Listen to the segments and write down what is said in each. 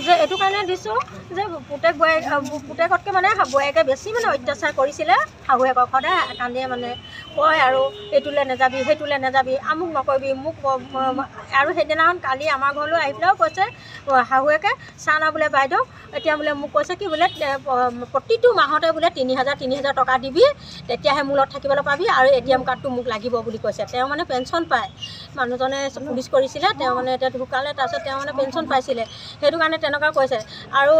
যে এইটো কাৰণে দিছোঁ যে পুতেকতকৈ মানে বৌয়েকে বেছি মানে অত্যাচাৰ কৰিছিলে শাহুৱেকক সদায় কান্দিয়ে মানে কয় আৰু এইটোলৈ নাযাবি সেইটোলৈ নাযাবি আমুক নকৰিবি মোক আৰু সেইদিনাখন কালি আমাৰ ঘৰলৈ আহি পেলাইও কৈছে শাহুৱেকে চাহ না বোলে বাইদেউ এতিয়া বোলে মোক কৈছে কি বোলে প্ৰতিটো মাহতে বোলে ৩,০০০ টকা দিবি তেতিয়াহে মূলত থাকিবলৈ পাবি আৰু ATM কাৰ্ডটো মোক লাগিব বুলি কৈছে। তেওঁ মানে পেঞ্চন পায়, মানুহজনে পুলিচ কৰিছিলে, তেওঁ মানে এতিয়া ঢুকালে, তাৰপিছত তেওঁ মানে পেঞ্চন পাইছিলে, সেইটো কাৰণে তেনেকুৱা কৈছে। আৰু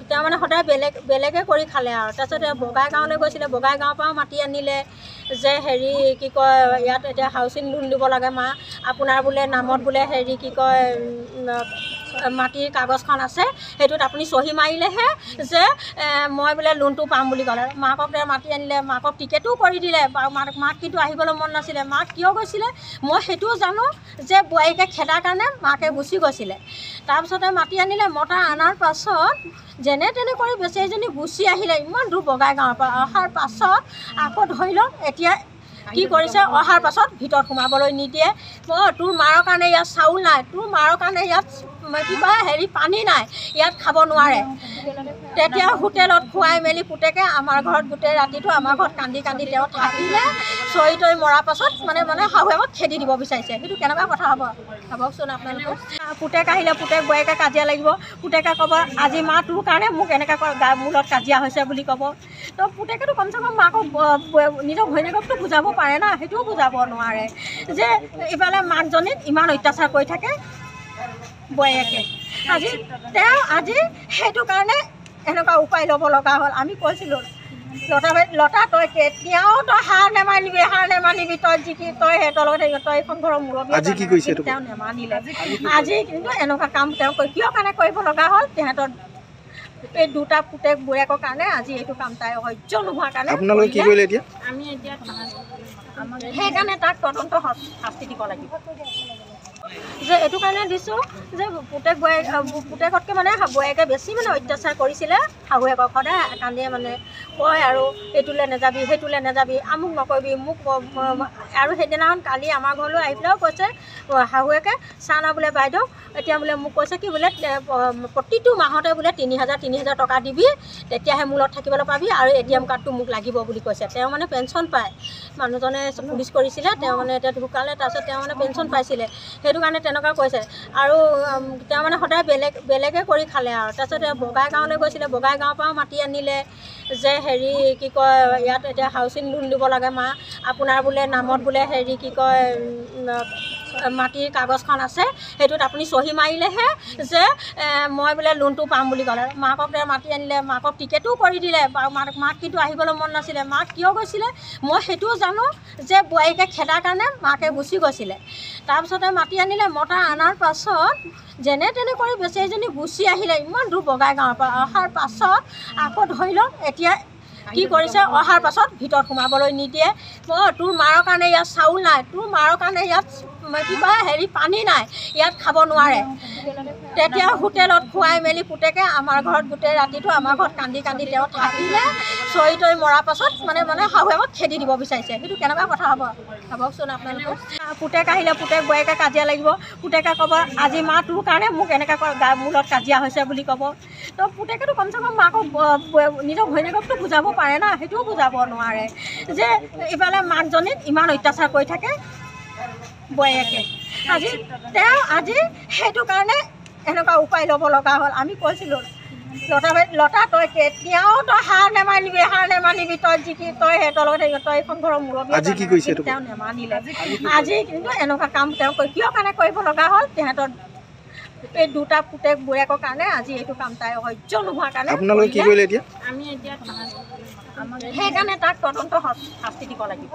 তেওঁ মানে সদায় বেলেগে কৰি খালে আৰু তাৰপিছত বগাইগাঁৱলৈ গৈছিলে, বগাইগাঁৱৰ পৰাও মাতি আনিলে যে হেৰি কি কয় ইয়াত এতিয়া হাউচিং লোন দিব লাগে মা, আপোনাৰ বোলে নামত বোলে হেৰি কি কয় মাটিৰ কাগজখন আছে, সেইটোত আপুনি চহী মাৰিলেহে যে মই বোলে লোনটো পাম বুলি ক'লে। মাকক মাতি আনিলে, মাকক টিকেটো কৰি দিলে, মাক কিন্তু আহিবলৈ মন নাছিলে। মাক কিয় গৈছিলে মই সেইটোও জানো যে বোৱাৰীকে খেদাৰ কাৰণে মাকে গুচি গৈছিলে। তাৰপিছতে মাতি আনিলে, মতা অনাৰ পাছত যেনে তেনে কৰি বেচেৰীজনী গুচি আহিলে ইমান দূৰ বগাইগাঁৱৰ পৰা। অহাৰ পাছত আকৌ ধৰি লওক এতিয়া কি কৰিছে, অহাৰ পাছত ভিতৰত সোমাবলৈ নিদিয়ে। তোৰ মাৰৰ কাৰণে ইয়াত চাউল নাই, তোৰ মাৰৰ কাৰণে ইয়াত কি কয় হেৰি পানী নাই, ইয়াত খাব নোৱাৰে। তেতিয়া হোটেলত খুৱাই মেলি পুতেকে আমাৰ ঘৰত গোটেই ৰাতিটো আমাৰ ঘৰত কান্দি কান্দি তেওঁ থাকিলে। চৰি তৰি মৰাৰ পাছত মানে শাহুৱেকক খেদি দিব বিচাৰিছে। সেইটো কেনেকুৱা কথা হ'ব ভাবকচোন আপোনালোকে। পুতেক আহিলে, পুতেক বৌয়েকে কাজিয়া লাগিব, পুতেকে ক'ব আজি মা তোৰ কাৰণে মোক এনেকৈ মোৰ লগত কাজিয়া হৈছে বুলি ক'ব। তো পুতেকেতো কমচে কম মাকক নিজৰ ভৈনীয়েককতো বুজাব পাৰে না, সেইটোও বুজাব নোৱাৰে যে ইফালে মাকজনীক ইমান অত্যাচাৰ কৰি থাকে বৌয়েকে। আজি সেইটো কাৰণে এনেকুৱা উপায় ল'ব লগা হ'ল। আমি কৈছিলোঁ লতা তই কেতিয়াও তই হাৰ নেমানিবি তই তই সিহঁতৰ লগত তই এখন ঘৰৰ মুৰব্বী। তেওঁ নেমানিলে। আজি কিন্তু এনেকুৱা কাম তেওঁ কিয় কাৰণে কৰিব লগা হ'ল, তেহেঁতৰ এই দুটা পুতেক বৌয়েকৰ কাৰণে আজি এইটো কাম তাই সহ্য নোহোৱাৰ কাৰণে আমি এতিয়া সেইকাৰণে তাক তদন্ত শাস্তি দিব লাগিব। যে এইটো কাৰণে দিছোঁ যে পুতেকতকৈ মানে বৌয়েকে বেছি মানে অত্যাচাৰ কৰিছিলে শাহুৱেকক সদায় কান্দিয়ে মানে কয় আৰু এইটোলৈ নাযাবি সেইটোলৈ নাযাবি আমুক নকৰিবি মোক আৰু সেইদিনাখন কালি আমাৰ ঘৰলৈ আহি পেলাইও কৈছে শাহুৱেকে চাহ না বোলে বাইদেউ এতিয়া বোলে মোক কৈছে কি বোলে প্ৰতিটো মাহতে বোলে ৩,০০০ টকা দিবি তেতিয়াহে মূলত থাকিবলৈ পাবি আৰু ATM কাৰ্ডটো মোক লাগিব বুলি কৈছে। তেওঁ মানে পেঞ্চন পায়, মানুহজনে পুলিচ কৰিছিলে, তেওঁ মানে এতিয়া ঢুকালে, তাৰপিছত তেওঁ মানে পেঞ্চন পাইছিলে, সেইটো কাৰণে তেনেকুৱা কৈছে। আৰু তেওঁ মানে সদায় বেলেগে কৰি খালে আৰু তাৰপিছত বগাইগাঁৱলৈ গৈছিলে, বগাইগাঁৱৰ পৰাও মাতি আনিলে যে হেৰি কি কয় ইয়াত এতিয়া হাউচিং লোন দিব লাগে মা, আপোনাৰ বোলে নামত বোলে হেৰি কি কয় মাটিৰ কাগজখন আছে, সেইটোত আপুনি চহী মাৰিলেহে যে মই বোলে লোনটো পাম বুলি ক'লে। মাকক মাতি আনিলে, মাকক টিকেটো কৰি দিলে, মাক কিন্তু আহিবলৈ মন নাছিলে। মাক কিয় গৈছিলে মই সেইটোও জানো যে বোৱাৰীকে খেদাৰ কাৰণে মাকে গুচি গৈছিলে। তাৰপিছতে মাতি আনিলে, মতা অনাৰ পাছত যেনে তেনে কৰি বেচেৰীজনী গুচি আহিলে ইমান দূৰ বগাইগাঁৱৰ পৰা। অহাৰ পাছত আকৌ ধৰি লওক এতিয়া কি কৰিছে, অহাৰ পাছত ভিতৰত সোমাবলৈ নিদিয়ে। তোৰ মাৰৰ কাৰণে ইয়াত চাউল নাই, তোৰ মাৰৰ কাৰণে ইয়াত কি কয় হেৰি পানী নাই, ইয়াত খাব নোৱাৰে। তেতিয়া হোটেলত খুৱাই মেলি পুতেকে আমাৰ ঘৰত গোটেই ৰাতিটো আমাৰ ঘৰত কান্দি কান্দি তেওঁ থাকিলে। চৰি তৰি মৰাৰ পাছত মানে শাহুৱেকক খেদি দিব বিচাৰিছে। সেইটো কেনেকুৱা কথা হ'ব ভাবকচোন আপোনালোকে। পুতেক আহিলে, পুতেক বৌয়েকে কাজিয়া লাগিব, পুতেকে ক'ব আজি মা তোৰ কাৰণে মোক এনেকৈ মোৰ লগত কাজিয়া হৈছে বুলি ক'ব। তো পুতেকেতো কমচে কম মাকক নিজৰ ভৈনীয়েককতো বুজাব পাৰে না, সেইটোও বুজাব নোৱাৰে যে ইফালে মাকজনীক ইমান অত্যাচাৰ কৰি থাকে বৌয়েকে। আজি সেইটো কাৰণে এনেকুৱা উপায় ল'ব লগা হ'ল। আমি কৈছিলোঁ লতা তই কেতিয়াও তই হাৰ নেমানিবি তই সিহঁতৰ লগত তই এখন ঘৰৰ মুৰব্বী। তেওঁ নেমানিলে। আজি কিন্তু এনেকুৱা কাম তেওঁ কিয় কাৰণে কৰিব লগা হ'ল, তেহেঁতৰ এই দুটা পুতেক বৌয়েকৰ কাৰণে আজি এইটো কাম তাই সহ্য নোহোৱাৰ কাৰণে আমি এতিয়া সেইকাৰণে তাক তদন্ত শাস্তি দিব লাগিব।